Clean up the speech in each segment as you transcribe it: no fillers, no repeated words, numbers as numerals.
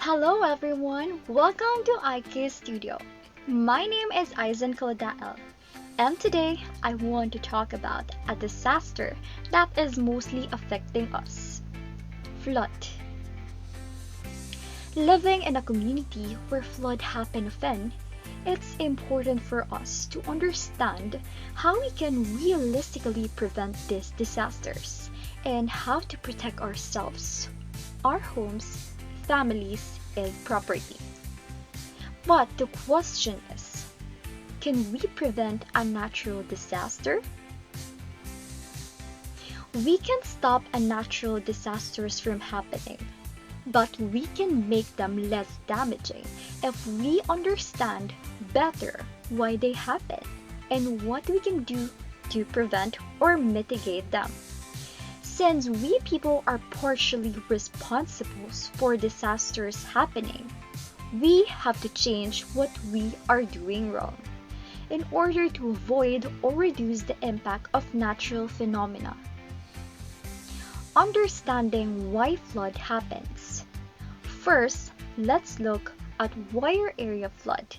Hello everyone, welcome to IK Studio. My name is Izienne Dael, and today I want to talk about a disaster that is mostly affecting us: flood. Living in a community where flood happen often, it's important for us to understand how we can realistically prevent these disasters and how to protect ourselves, our homes, families, and property. But the question is, can we prevent a natural disaster? We can stop a natural disasters from happening, but we can make them less damaging if we understand better why they happen and what we can do to prevent or mitigate them. Since we people are partially responsible for disasters happening, we have to change what we are doing wrong in order to avoid or reduce the impact of natural phenomena. Understanding why flood happens. First, let's look at why our area flood.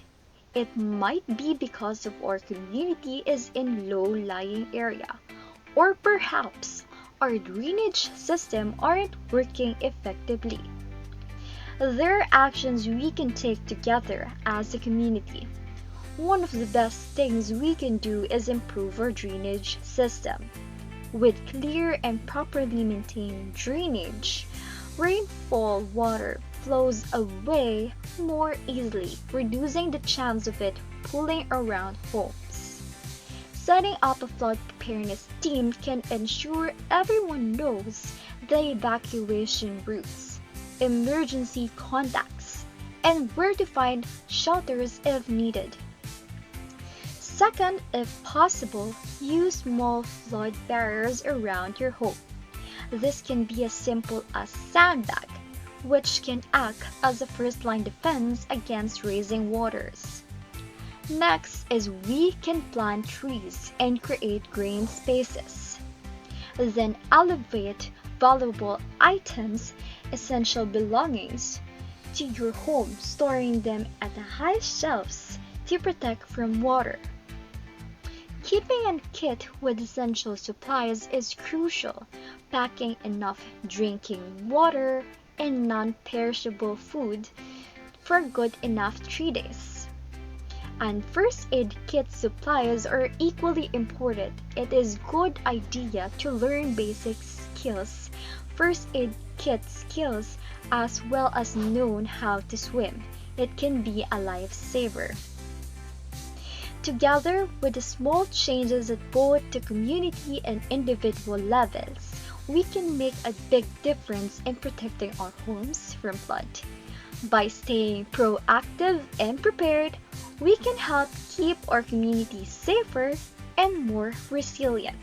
It might be because of our community is in low-lying area, or perhaps our drainage system aren't working effectively. There are actions we can take together as a community. One of the best things we can do is improve our drainage system. With clear and properly maintained drainage, rainfall water flows away more easily, reducing the chance of it pooling around homes. Setting up a flood preparedness team can ensure everyone knows the evacuation routes, emergency contacts, and where to find shelters if needed. Second, if possible, use small flood barriers around your home. This can be as simple as sandbag, which can act as a first-line defense against rising waters. Next is we can plant trees and create green spaces. Then elevate valuable items, essential belongings, to your home, storing them at the high shelves to protect from water. Keeping a kit with essential supplies is crucial. Packing enough drinking water and non-perishable food for good enough 3 days. And first aid kit supplies are equally important. It is a good idea to learn basic skills, first aid kit skills, as well as knowing how to swim. It can be a lifesaver. Together with the small changes at both the community and individual levels, we can make a big difference in protecting our homes from flood. By staying proactive and prepared, we can help keep our community safer and more resilient.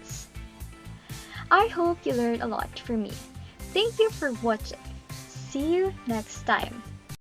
I hope you learned a lot from me. Thank you for watching. See you next time.